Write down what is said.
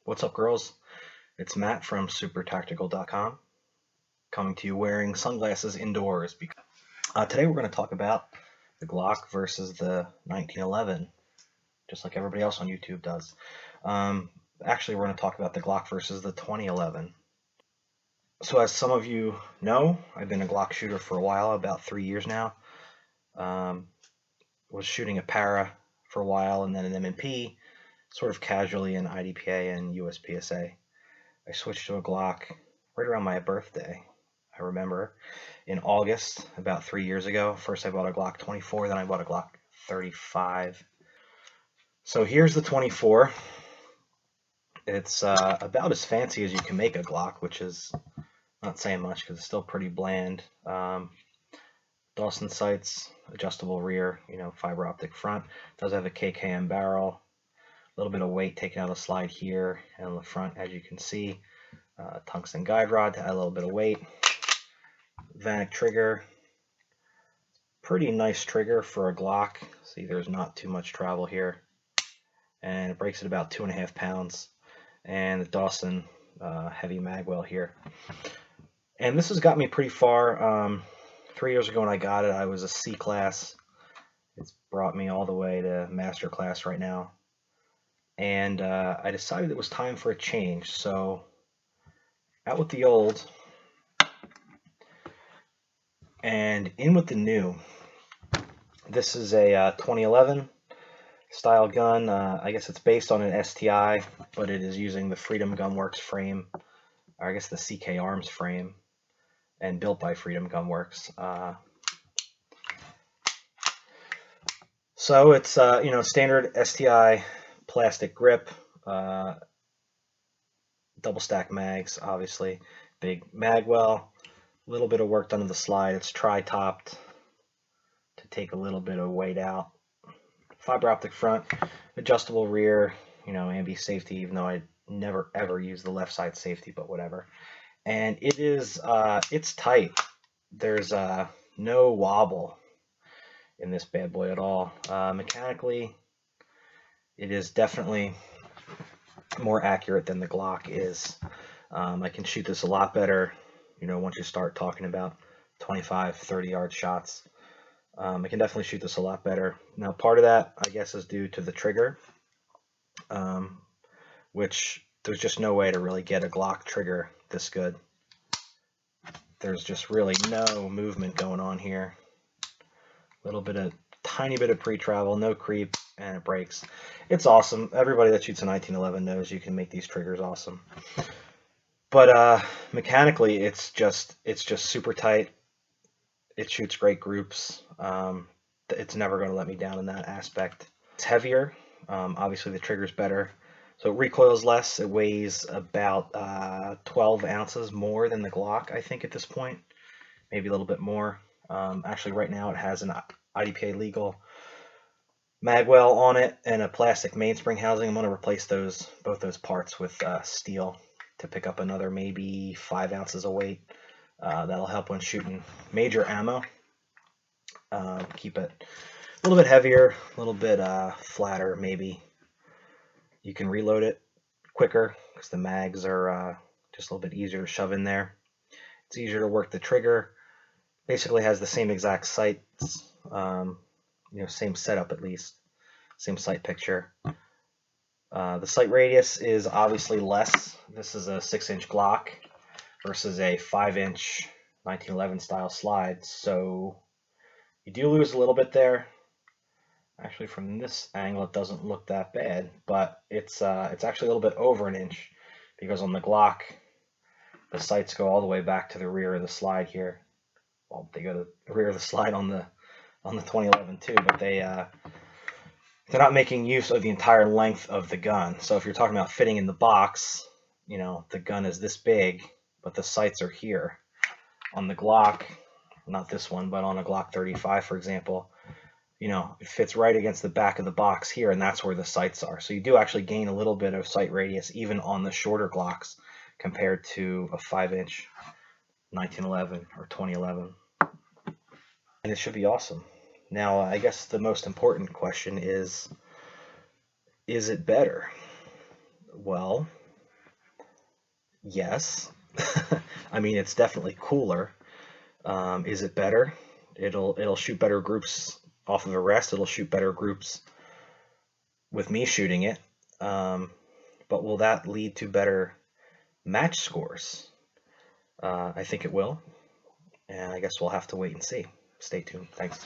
What's up, girls? It's Matt from super-tactical.com, coming to you wearing sunglasses indoors. Today we're going to talk about the Glock versus the 1911, just like everybody else on YouTube does. Actually, we're going to talk about the Glock versus the 2011. So as some of you know, I've been a Glock shooter for a while, about 3 years now. Was shooting a para for a while and then an M&P, sort of casually in IDPA and USPSA. I switched to a Glock right around my birthday. I remember in August, about 3 years ago. First I bought a Glock 24, then I bought a Glock 35. So here's the 24. It's about as fancy as you can make a Glock, which is not saying much because it's still pretty bland. Dawson sights, adjustable rear, fiber optic front. It does have a KKM barrel. A little bit of weight taken out of the slide here and on the front, as you can see. Tungsten guide rod to add a little bit of weight. Vanek trigger. Pretty nice trigger for a Glock. See, there's not too much travel here. And it breaks at about 2.5 pounds. And the Dawson heavy magwell here. And this has got me pretty far. 3 years ago when I got it, I was a C class. It's brought me all the way to master class right now. And I decided it was time for a change, so out with the old and in with the new. This is a 2011 style gun. I guess it's based on an STI, but it is using the Freedom Gunworks frame, or I guess the CK Arms frame, and built by Freedom Gunworks. So it's standard STI plastic grip, double stack mags, obviously, big magwell, a little bit of work done to the slide. It's tri-topped to take a little bit of weight out. Fiber optic front, adjustable rear, ambi safety, even though I never ever use the left side safety, but whatever. And it is, it's tight. There's no wobble in this bad boy at all. Mechanically, it is definitely more accurate than the Glock is. I can shoot this a lot better, once you start talking about 25, 30-yard shots. I can definitely shoot this a lot better. Now, part of that, I guess, is due to the trigger, which there's just no way to really get a Glock trigger this good. There's just really no movement going on here. Tiny bit of pre-travel, no creep, and it breaks. It's awesome. Everybody that shoots a 1911 knows you can make these triggers awesome. But mechanically, it's just super tight. It shoots great groups. It's never going to let me down in that aspect. It's heavier. Obviously, the trigger's better. So it recoils less. It weighs about 12 ounces more than the Glock, I think, at this point. Maybe a little bit more. Actually, right now it has an IDPA legal magwell on it and a plastic mainspring housing. I'm going to replace both those parts with steel to pick up another maybe 5 ounces of weight. That'll help when shooting major ammo. Keep it a little bit heavier, a little bit flatter maybe. You can reload it quicker because the mags are just a little bit easier to shove in there. It's easier to work the trigger. Basically has the same exact sights, same setup at least, same sight picture. The sight radius is obviously less. This is a 6-inch Glock versus a 5-inch 1911 style slide, so you do lose a little bit there. Actually, from this angle, it doesn't look that bad, but it's actually a little bit over an inch because on the Glock, the sights go all the way back to the rear of the slide here. Well, they go to the rear of the slide on the 2011 too, but they're not making use of the entire length of the gun. So if you're talking about fitting in the box, the gun is this big, but the sights are here. On the Glock, not this one, but on a Glock 35, for example, it fits right against the back of the box here, and that's where the sights are. So you do actually gain a little bit of sight radius even on the shorter Glocks compared to a 5-inch 1911 or 2011. And it should be awesome. Now, I guess the most important question is it better? Well, Yes. I mean, it's definitely cooler. Is it better? It'll shoot better groups off of a rest. It'll shoot better groups with me shooting it. But will that lead to better match scores? I think it will, and I guess we'll have to wait and see. Stay tuned. Thanks.